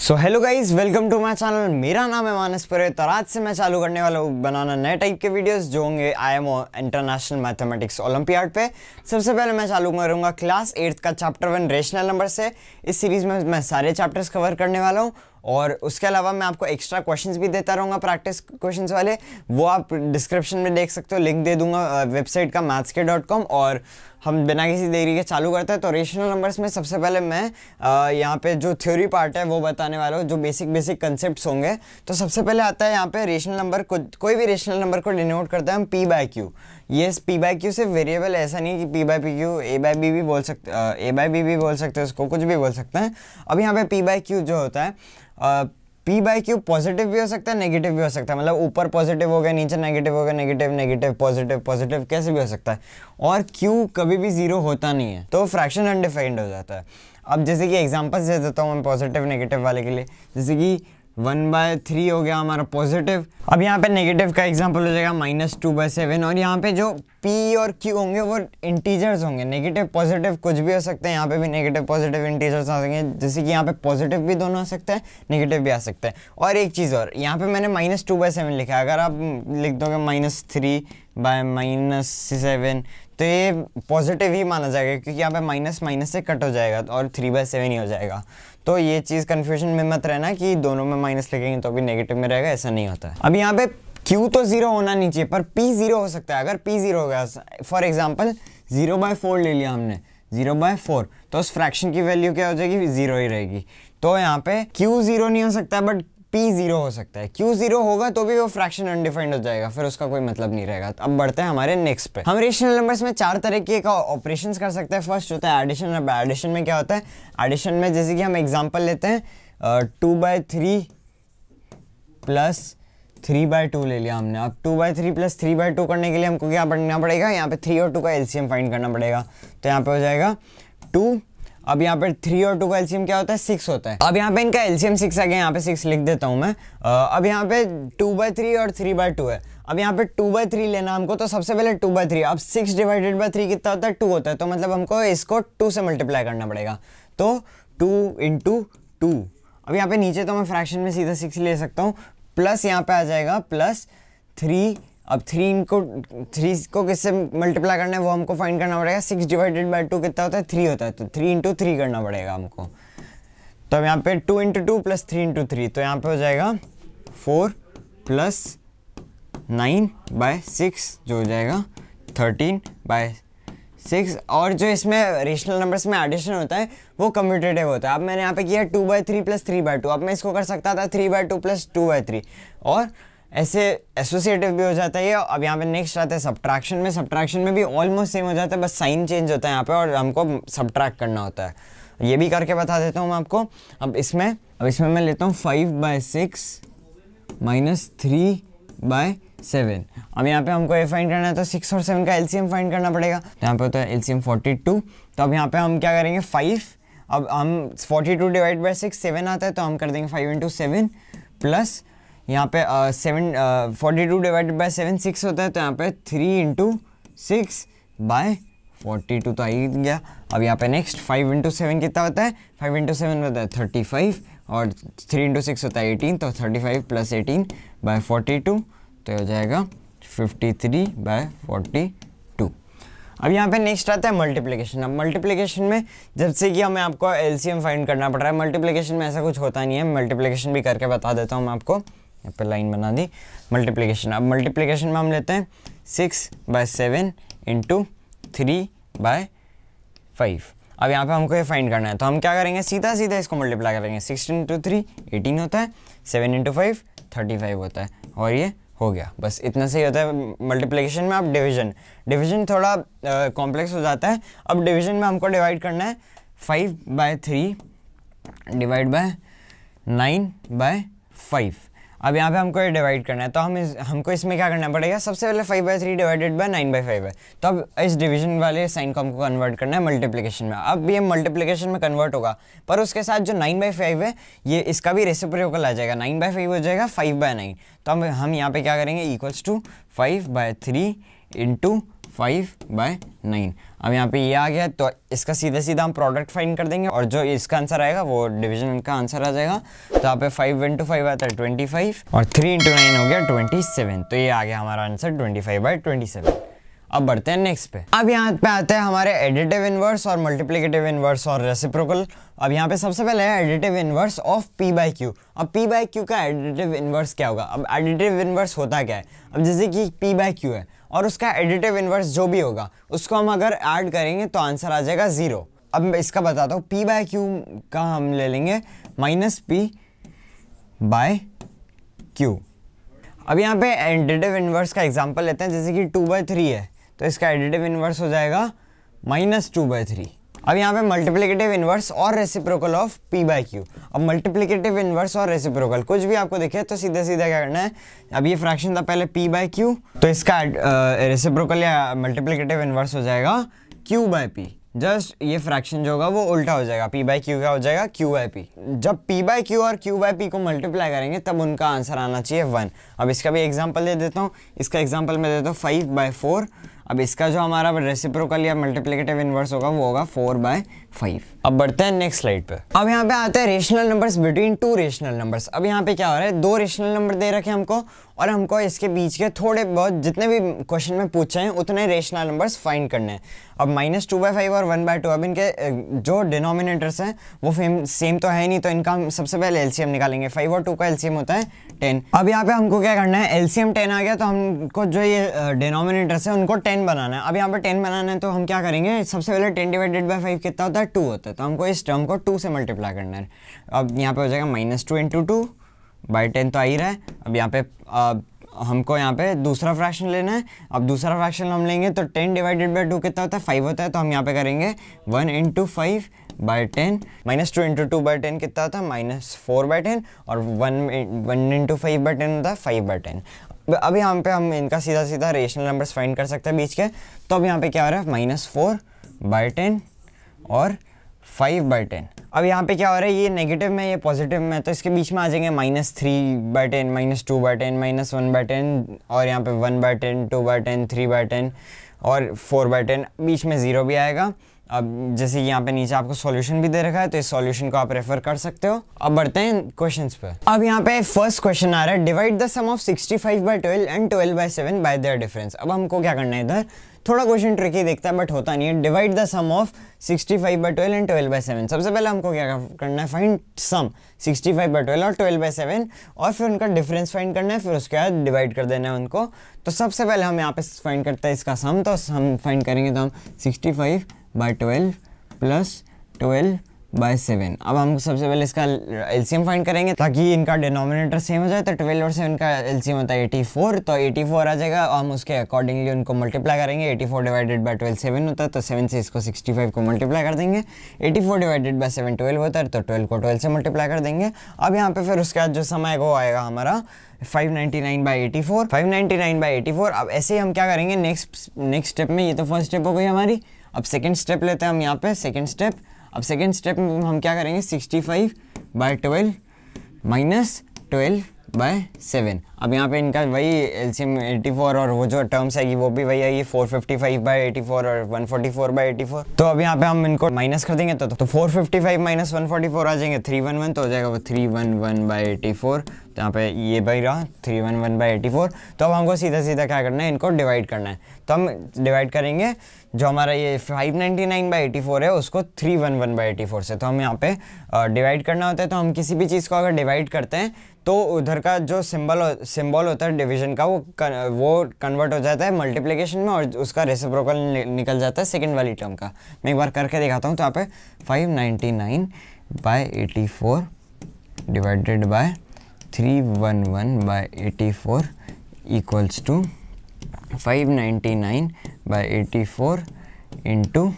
So hello guys, welcome to my channel. मेरा नाम है मानस पुरोहित और आज से मैं चालू करने वाला हूँ बनाना नए टाइप के वीडियोस जो होंगे IIM इंटरनेशनल मैथमेटिक्स ओलंपियाड पे। सबसे पहले मैं चालू करूँगा क्लास 8th का चैप्टर 1 रेशनल नंबर से। इस सीरीज़ में मैं सारे चैप्टर्स कवर करने वाला हूँ और उसके अलावा मैं आपको एक्स्ट्रा क्वेश्चंस भी देता रहूँगा, प्रैक्टिस क्वेश्चंस वाले। वो आप डिस्क्रिप्शन में देख सकते हो, लिंक दे दूंगा वेबसाइट का mathske.com। और हम बिना किसी देरी के चालू करते हैं। तो रेशनल नंबर्स में सबसे पहले मैं यहाँ पे जो थ्योरी पार्ट है वो बताने वाला हूँ, जो बेसिक कंसेप्ट्स होंगे। तो सबसे पहले आता है यहाँ पे रेशनल नंबर को, कोई भी रेशनल नंबर को डिनोट करते हैं हम P/Q। ये P/Q से वेरिएबल ऐसा नहीं है कि P/PQ, A/B भी बोल सकते, A/B भी बोल सकते हैं, उसको कुछ भी बोल सकते हैं। अब यहाँ पे P/Q जो होता है, P/Q पॉजिटिव भी हो सकता है, नेगेटिव भी हो सकता है। मतलब ऊपर पॉजिटिव हो गया, नीचे नेगेटिव हो गया, नेगेटिव पॉजिटिव कैसे भी हो सकता है। और Q कभी भी जीरो होता नहीं है, तो फ्रैक्शन अनडिफाइंड हो जाता है। अब जैसे कि एग्जांपल्स दे देता हूँ मैं पॉजिटिव नेगेटिव वाले के लिए। जैसे कि 1/3 हो गया हमारा पॉजिटिव। अब यहाँ पे नेगेटिव का एग्जांपल हो जाएगा -2/7। और यहाँ पे जो P और Q होंगे वो इंटीजर्स होंगे, नेगेटिव पॉजिटिव कुछ भी हो सकते हैं। यहाँ पे भी नेगेटिव पॉजिटिव इंटीजर्स आ सकते हैं, जैसे कि यहाँ पे पॉजिटिव भी दोनों आ सकते हैं, नेगेटिव भी आ सकते हैं। और एक चीज़ और, यहाँ पे मैंने -2/7 लिखा है। अगर आप लिख दोगे -3/-7 तो ये पॉजिटिव ही माना जाएगा, क्योंकि यहाँ पे माइनस से कट हो जाएगा और 3/7 ही हो जाएगा। तो ये चीज़ कन्फ्यूजन में मत रहना कि दोनों में माइनस लिखेंगे तो भी नेगेटिव में रहेगा, ऐसा नहीं होता है। अब यहाँ पे Q तो 0 होना नहीं चाहिए, पर P 0 हो सकता है। अगर P 0 हो गया, फॉर एग्जाम्पल 0/4 ले लिया हमने, 0/4, तो उस फ्रैक्शन की वैल्यू क्या हो जाएगी, 0 ही रहेगी। तो यहाँ पे Q 0 नहीं हो सकता, बट P 0 हो सकता है। Q 0 होगा तो भी वो फ्रैक्शन अनडिफाइंड हो जाएगा, फिर उसका कोई मतलब नहीं रहेगा। अब बढ़ते हैं हमारे नेक्स्ट पे। हम रेशनल नंबर्स में 4 तरीके का ऑपरेशंस कर सकते हैं। फर्स्ट होता है एडिशन। अब एडिशन में क्या होता है, एडिशन में जैसे कि हम एग्जांपल लेते हैं 2/3 प्लस 3/2 ले लिया हमने। अब 2/3 प्लस 3/2 करने के लिए हमको क्या करना पड़ेगा, यहाँ पे 3 और 2 का एलसीएम फाइंड करना पड़ेगा। तो यहाँ पे हो जाएगा 2। अब यहाँ पे 3 और 2 का एलसीएम क्या होता है, 6 होता है। अब यहाँ पे इनका एलसीएम 6 आ गया, यहाँ पे 6 लिख देता हूँ मैं। अब यहाँ पे 2/3 और 3/2 है। अब यहाँ पे 2/3 लेना हमको, तो सबसे पहले 2/3। अब 6 डिवाइडेड बाय 3 कितना होता है, 2 होता है। तो मतलब हमको इसको 2 से मल्टीप्लाई करना पड़ेगा, तो 2 × 2। अब यहाँ पे नीचे तो मैं फ्रैक्शन में सीधा 6 ले सकता हूँ, प्लस यहाँ पे आ जाएगा +3। अब 3 को किससे मल्टीप्लाई करना है वो हमको फाइंड करना पड़ेगा। 6 डिवाइडेड बाय 2 कितना होता है, 3 होता है। तो 3 × 3 करना पड़ेगा हमको। तो अब यहाँ पे 2 × 2 प्लस 3 × 3, तो यहाँ पे हो जाएगा 4 + 9/6, जो हो जाएगा 13/6। और जो इसमें रेशनल नंबर्स में एडिशन होता है वो कम्यूटेटिव होता है। अब मैंने यहाँ पे किया 2/3 प्लस 3/2। अब मैं इसको कर सकता था 3/2 प्लस 2/3, और ऐसे एसोसिएटिव भी हो जाता है ये। अब यहाँ पे नेक्स्ट आता है सब्ट्रैक्शन में। सब्ट्रैक्शन में भी ऑलमोस्ट सेम हो जाता है, बस साइन चेंज होता है यहाँ पे, और हमको सब्ट्रैक्ट करना होता है। ये भी करके बता देता हूँ मैं आपको। अब इसमें मैं लेता हूँ 5/6 - 3/7। अब यहाँ पे हमको ये फाइंड करना है, तो 6 और 7 का एलसीएम फाइंड करना पड़ेगा। तो यहाँ पे होता है एलसीएम 42। तो अब यहाँ पे हम क्या करेंगे, 5। अब हम 42 डिवाइड बाय 6 7 आता है, तो हम कर देंगे 5 × 7 प्लस यहाँ पे 42 डिवाइडेड बाय 7 6 होता है। तो यहाँ पे 3 × 6/42 तो आ ही गया। अब यहाँ पे नेक्स्ट 5 × 7 कितना होता है, 5 × 7 होता है 35, और 3 × 6 होता है 18। तो 35 + 18/42, तो हो जाएगा 53/42। अब यहाँ पे नेक्स्ट आता है मल्टीप्लिकेशन। अब मल्टीप्लिकेशन में जब से कि हमें आपको एलसीएम फाइंड करना पड़ रहा है, मल्टीप्लिकेशन में ऐसा कुछ होता नहीं है। मल्टीप्लिकेशन भी करके बता देता हूँ मैं आपको। यहाँ पे लाइन बना दी मल्टीप्लिकेशन। अब मल्टीप्लिकेशन में हम लेते हैं 6/7 × 3/5। अब यहाँ पे हमको ये फाइंड करना है, तो हम क्या करेंगे, सीधा इसको मल्टीप्लाई करेंगे। 16 × 3 18 होता है, 7 × 5 35 होता है, और ये हो गया। बस इतना सही होता है मल्टीप्लिकेशन में। अब डिवीजन थोड़ा कॉम्प्लेक्स हो जाता है। अब डिवीजन में हमको डिवाइड करना है 5/3 डिवाइड बाय 9/5। अब यहाँ पे हमको ये डिवाइड करना है, तो हमको इसमें क्या करना पड़ेगा, सबसे पहले 5/3 डिवाइडेड बाय 9/5 है। तो अब इस डिवीजन वाले साइन को हमको कन्वर्ट करना है मल्टीप्लिकेशन में। अब ये मल्टीप्लिकेशन में कन्वर्ट होगा, पर उसके साथ जो 9/5 है ये इसका भी रेसिप्रोकल आ जाएगा। 9/5 हो जाएगा 5/9। तो हम यहाँ पे क्या करेंगे, = 5/3 × 5/9। अब यहाँ पे ये आ गया, तो इसका सीधा सीधा हम प्रोडक्ट फाइंड कर देंगे और जो इसका आंसर आएगा वो डिवीजन का आंसर आ जाएगा। तो यहाँ पे 5 × 5 आता है 25 और 3 × 9 हो गया 27। तो ये आ गया हमारा आंसर 25/27। अब बढ़ते हैं नेक्स्ट पे। अब यहाँ पे आते हैं हमारे एडिटिव इनवर्स और मल्टीप्लिकेटिव इनवर्स और रेसिप्रोकल। अब यहाँ पे सबसे पहले है एडिटिव इनवर्स ऑफ p/q। अब p/q का एडिटिव इनवर्स क्या होगा? अब एडिटिव इनवर्स होता क्या है? अब जैसे कि p/q है और उसका एडिटिव इनवर्स जो भी होगा उसको हम अगर ऐड करेंगे तो आंसर आ जाएगा 0। अब मैं इसका बताता हूँ, p/q का हम ले लेंगे -p/q। अब यहाँ पे एडिटिव इनवर्स का एग्जांपल लेते हैं, जैसे कि 2/3 है तो इसका एडिटिव इनवर्स हो जाएगा -2/3। अब यहाँ पे मल्टीप्लिकेटिव इनवर्स और रेसिप्रोकल ऑफ p/q। अब मल्टीप्लिकेटिव इनवर्स और रेसिप्रोकल कुछ भी आपको दिखे तो सीधा सीधा क्या करना है, अब ये फ्रैक्शन था पहले p/q, तो इसका रेसिप्रोकल या मल्टीप्लिकेटिव इनवर्स हो जाएगा q/p। जस्ट ये फ्रैक्शन जो होगा वो उल्टा हो जाएगा, p/q क्या हो जाएगा q/p। जब p/q और q/p को मल्टीप्लाई करेंगे तब उनका आंसर आना चाहिए 1। अब इसका भी एग्जांपल दे देता हूँ, इसका एग्जांपल मैं देता हूँ 5/4। अब इसका जो हमारा रेसिप्रोकल या मल्टीप्लिकेटिव इनवर्स होगा वो होगा 4/5। अब बढ़ते हैं नेक्स्ट स्लाइड पे। अब यहाँ पे आते हैं rational numbers between two rational numbers. अब यहाँ पे क्या हो रहा है, 2 रेशनल नंबर दे रखे हमको और हमको इसके बीच के थोड़े बहुत जितने भी क्वेश्चन में पूछे हैं उतने रेशनल नंबर्स फाइंड करने हैं। अब -2/5 और 1/2, अब इनके जो डिनोमिनेटर्स हैं वो सेम तो है नहीं, तो इनका हम सबसे पहले एलसीएम निकालेंगे। 5 और 2 का एलसीएम होता है 10। अब यहाँ पे हमको क्या करना है, एलसीएम 10 आ गया तो हमको जो ये डिनोमिनेटर्स है उनको 10 बनाना है। अब यहाँ पे 10 बनाना है तो हम क्या करेंगे, सबसे पहले 10/5 कितना होता है 2 होता है, तो हमको इस टर्म को 2 से मल्टीप्लाई करना है। अब यहाँ पे हो जाएगा -2 × 2/10 तो आ ही रहा है। अब यहाँ पे हमको यहाँ पे दूसरा फ्रैक्शन लेना है। अब दूसरा फ्रैक्शन हम लेंगे तो 10/2 कितना होता है 5 होता है, तो हम यहाँ पे करेंगे 1 × 5/10। -2 × 2/10 कितना होता है -4/10 और 1 × 5/10 होता है 5/10। अब यहाँ पे हम इनका सीधा सीधा रेशनल नंबर्स फाइंड कर सकते हैं बीच के। तो अब यहाँ पे क्या हो रहा है -4/10 और 5/10। अब यहाँ पे क्या हो रहा है, ये नेगेटिव में ये पॉजिटिव में, तो इसके बीच में आ जाएंगे -3/10 -2/10 -1/10 और यहाँ पे 1/10 2/10 3/10 और 4/10, बीच में 0 भी आएगा। अब जैसे यहाँ पे नीचे आपको सॉल्यूशन भी दे रखा है तो इस सॉल्यूशन को आप रेफर कर सकते हो। अब बढ़ते हैं क्वेश्चंस पे। अब यहाँ पे फर्स्ट क्वेश्चन आ रहा है, divide the sum of 65/12 and 12/7 by their difference. अब हमको क्या करना है, इधर थोड़ा क्वेश्चन ट्रिकी दिखता है बट होता नहीं है। Divide the sum of 65/12 and 12/7। सबसे पहले हमको क्या करना है, फाइंड सम 65/12 और 12/7 और फिर उनका डिफरेंस फाइंड करना है, फिर उसके बाद डिवाइड कर देना है उनको। तो सबसे पहले हम यहाँ पे फाइंड करते हैं इसका सम, तो हम फाइंड करेंगे तो हम 65/12 प्लस 12/7। अब हम सबसे पहले इसका एलसीएम फाइंड करेंगे ताकि इनका डिनोमिनेटर सेम हो जाए। तो 12 और 7 का एलसीएम होता है 84, तो 84 आ जाएगा और हम उसके अकॉर्डिंगली उनको मल्टीप्लाई करेंगे। 84/12 7 होता है, तो 7 से इसको 65 को मल्टीप्लाई कर देंगे। 84/7 12 होता है, तो 12 को 12 से मल्टीप्लाई कर देंगे। अब यहाँ पे फिर उसके बाद जो सम आएगा वो आएगा हमारा 599/84। 599/84। अब ऐसे ही हम क्या करेंगे नेक्स्ट स्टेप में, ये तो फर्स्ट स्टेप हो गई हमारी। अब सेकेंड स्टेप लेते हैं हम यहाँ पे सेकेंड स्टेप। अब सेकेंड स्टेप में हम क्या करेंगे, 65/12 माइनस 12/7। अब यहाँ पे इनका वही एलसीएम 84 और वो जो टर्म्स आएगी वो भी वही आएगी 455/84 और 144/84। तो अब यहाँ पे हम इनको माइनस कर देंगे तो 455 माइनस 144 आ जाएंगे 311, तो हो जाएगा वो 311/84। तो यहाँ पे ये भाई रहा 311/84। तो अब हमको सीधा सीधा क्या करना है, इनको डिवाइड करना है। तो हम डिवाइड करेंगे जो हमारा ये 599/84 है उसको 311/84 से। तो हम यहाँ पे डिवाइड करना होता है, तो हम किसी भी चीज़ को अगर डिवाइड करते हैं तो उधर का जो सिंबल होता है डिवीजन का वो कन्वर्ट हो जाता है मल्टीप्लिकेशन में और उसका रेसिप्रोकल निकल जाता है सेकंड वाली टर्म का। मैं एक बार करके दिखाता हूँ। तो यहाँ पे 599/84 divided by 311/84 equals to 599/84 into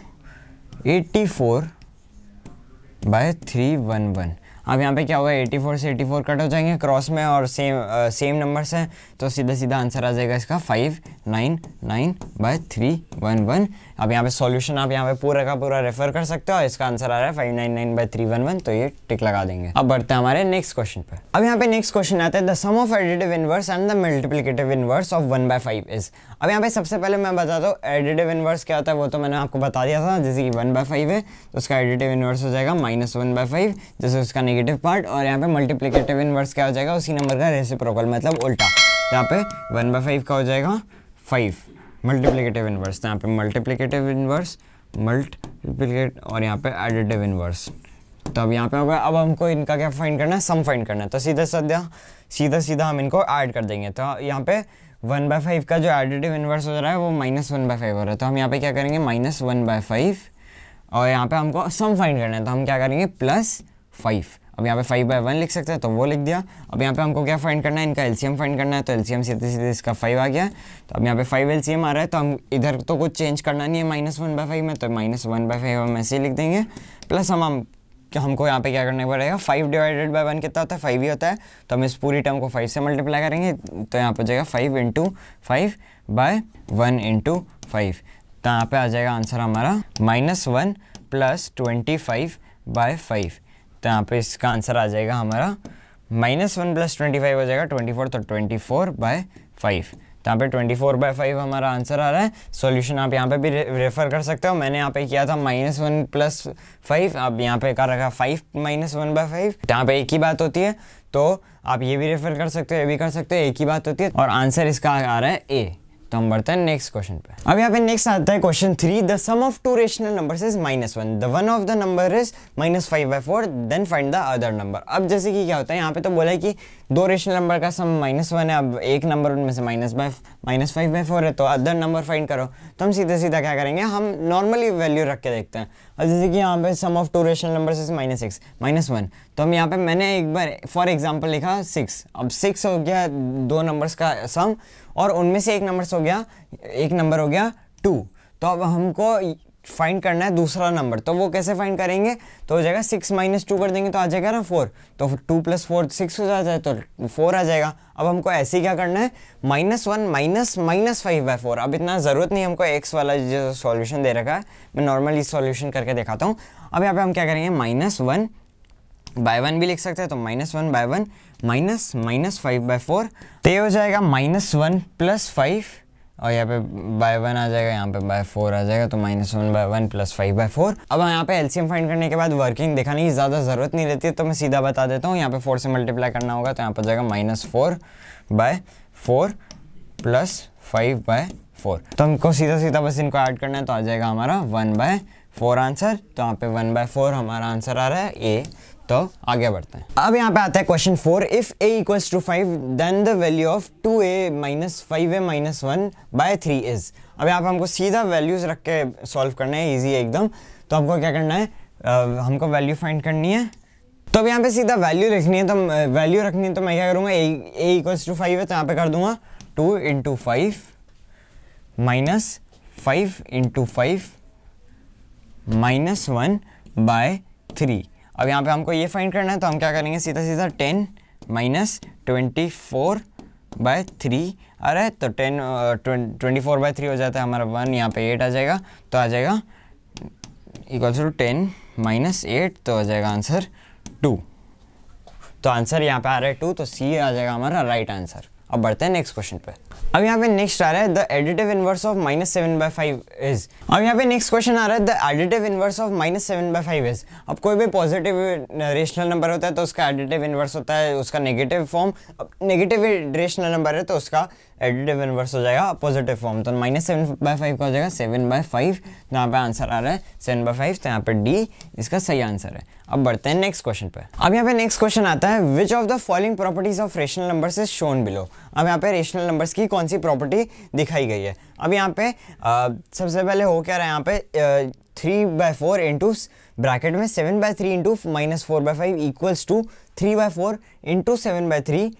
84/311। अब यहाँ पे क्या होगा, 84 से 84 कट हो जाएंगे क्रॉस में और सेम नंबर्स हैं, तो सीधा सीधा आंसर आ जाएगा इसका 599/311। अब यहाँ पे सॉल्यूशन आप यहाँ पे पूरा का पूरा रेफर कर सकते हो, इसका आंसर आ रहा है 599/311, तो ये टिक लगा देंगे। अब बढ़ते हैं हमारे नेक्स्ट क्वेश्चन पे। अब यहाँ पे नेक्स्ट क्वेश्चन आता है the sum of additive inverse and the multiplicative inverse of 1/5 is. अब यहाँ पे सबसे पहले मैं बताता हूँ एडिटिव इनवर्स क्या होता है, वो तो मैंने आपको बता दिया था। जैसे कि 1/5 है तो उसका एडिटिव इनवर्स हो जाएगा -1/5, जैसे उसका नेगेटिव पार्ट। और यहाँ पे मल्टीप्लिकेटिव इनवर्स क्या हो जाएगा, उसी नंबर का रेसिप्रोकल मतलब उल्टा। तो यहाँ पे 1/5 का हो जाएगा 5 मल्टीप्लिकेटिव इनवर्स, तो यहाँ पे मल्टीप्लिकेटिव इनवर्स मल्टीप्लिकेट और यहाँ पे एडिटिव इनवर्स। तो अब यहाँ पे होगा, अब हमको इनका क्या फाइंड करना है, सम फाइंड करना है। तो सीधा हम इनको ऐड कर देंगे। तो यहाँ पे 1/5 का जो एडिटिव इनवर्स हो रहा है वो -1/5 हो रहा है। तो हम यहाँ पे क्या करेंगे, -1/5 और यहाँ पे हमको सम फाइंड करना है, तो हम क्या करेंगे +5। अब यहाँ पे 5/1 लिख सकते हैं, तो वो लिख दिया। अब यहाँ पे हमको क्या फाइंड करना है, इनका एलसीएम फाइंड करना है। तो एलसीएम सीधे सीधे इसका 5 आ गया। तो अब यहाँ पे 5 एलसीएम आ रहा है, तो हम इधर तो कुछ चेंज करना नहीं है -1/5 में, तो -1/5 हम ऐसे ही लिख देंगे। प्लस हमको यहाँ पे क्या करना पड़ेगा, 5/1 कितना होता है, 5 ही होता है। तो हम इस पूरी टर्म को 5 से मल्टीप्लाई करेंगे, तो यहाँ पे हो जाएगा 5 × 5/1 × 5। तो यहाँ पे आ जाएगा आंसर हमारा -1 + 25/5। तो यहाँ पे इसका आंसर आ जाएगा हमारा -1 + 25 हो जाएगा 24, तो 24/5। तो यहाँ पे 24/5 हमारा आंसर आ रहा है। सॉल्यूशन आप यहाँ पे भी रेफर कर सकते हो। मैंने यहाँ पे किया था -1 + 5, अब यहाँ पे कर रखा 5 - 1/5। तो यहाँ पे एक ही बात होती है, तो आप ये भी रेफर कर सकते हो, ये भी कर सकते हो, एक ही बात होती है। और आंसर इसका आ रहा है ए। तो हम बढ़ते हैं नेक्स्ट क्वेश्चन पे। अब यहाँ पे नेक्स्ट आता है question 3, the sum of two rational numbers is -1, the one of the number is -5/4, then find the other number. अब जैसे कि क्या होता है, यहाँ पे तो बोला है कि दो रेशनल नंबर का सम -1 है, अब एक नंबर उनमें से -5/4 है, तो अदर नंबर फाइंड करो। तो हम सीधा सीधा क्या करेंगे, हम नॉर्मली वैल्यू रख के देखते हैं। अब जैसे कि यहाँ पे sum of two rational numbers is -6 -1, तो हम यहाँ पे मैंने एक बार फॉर एग्जाम्पल लिखा 6। अब 6 हो गया दो नंबर्स का सम, और उनमें से एक नंबर हो गया 2। तो अब हमको फाइंड करना है दूसरा नंबर, तो वो कैसे फाइंड करेंगे, तो हो जाएगा 6 - 2 कर देंगे तो आ जाएगा ना 4। तो 2 + 4 6 हो जाता है, तो 4 आ जाएगा। अब हमको ऐसे ही क्या करना है, -1 - -5/4। अब इतना ज़रूरत नहीं हमको x वाला जो सॉल्यूशन दे रखा है, मैं नॉर्मली सॉल्यूशन करके दिखाता हूँ। अब यहाँ पे हम क्या करेंगे, -1/1 भी लिख सकते हैं, तो -1/1 -5/4, तो ये हो जाएगा -1 + 5 और यहाँ पे /1 आ जाएगा, यहाँ पे /4 आ जाएगा, तो -1/1 + 5/4। अब यहाँ पे एलसीएम फाइंड करने के बाद वर्किंग दिखाने की ज़्यादा ज़रूरत नहीं रहती है, तो मैं सीधा बता देता हूँ। यहाँ पे 4 से मल्टीप्लाई करना होगा, तो यहाँ पर जाएगा -4/4 + 5/4। तो हमको सीधा सीधा बस इनको ऐड करना है, तो आ जाएगा हमारा 1/4 आंसर। तो यहाँ पे 1/4 हमारा आंसर आ रहा है ए। तो आगे बढ़ते हैं। अब यहाँ पे आता है question 4, if a = 5 then the value of 2a - 5a - 1/3 is. अब यहाँ पे हमको सीधा वैल्यूज रख के सॉल्व करना है, इजी है एकदम। तो हमको क्या करना है, हमको वैल्यू फाइंड करनी है। तो अब यहाँ पे सीधा वैल्यू लिखनी है, तो वैल्यू रखनी है, तो मैं क्या करूँगा, a = 5 है, तो यहाँ पे कर दूंगा 2 × 5 -5 × 5 -1/3। अब यहाँ पे हमको ये फाइंड करना है, तो हम क्या करेंगे, सीधा सीधा 10 - 24/3 आ रहा है, तो 24/3 हो जाता है हमारा 1, यहाँ पे 8 आ जाएगा, तो आ जाएगा = 10 - 8, तो आ जाएगा आंसर 2। तो आंसर यहाँ पे आ रहा है 2, तो सी आ जाएगा हमारा राइट आंसर। अब बढ़ते हैं नेक्स्ट क्वेश्चन पे। अब यहाँ पे नेक्स्ट आ रहा है the additive inverse of -7/5 is. अब यहाँ पे नेक्स्ट क्वेश्चन आ रहा है the additive inverse of -7/5 is. अब कोई भी पॉजिटिव रेशनल नंबर होता है तो उसका एडिटिव इनवर्स होता है उसका नेगेटिव फॉर्म। अब नेगेटिव रेशनल नंबर है तो उसका एडिटिव इनवर्स हो जाएगा पॉजिटिव फॉर्म। तो -7/5 का हो जाएगा 7/5। यहाँ पे आंसर आ रहा है 7/5, तो यहाँ पे डी इसका सही आंसर है। अब बढ़ते हैं नेक्स्ट क्वेश्चन पे। अब यहाँ पे नेक्स्ट क्वेश्चन आता है विच of the following properties of rational numbers is shown below. अब यहाँ पे रेशनल नंबर्स की कौन सी प्रॉपर्टी दिखाई गई है। अब यहाँ पे सबसे पहले हो क्या रहा है, यहाँ पे 3/4 इंटू ब्रैकेट में 7/3 into -4/5 equals to 3/4 into 7/3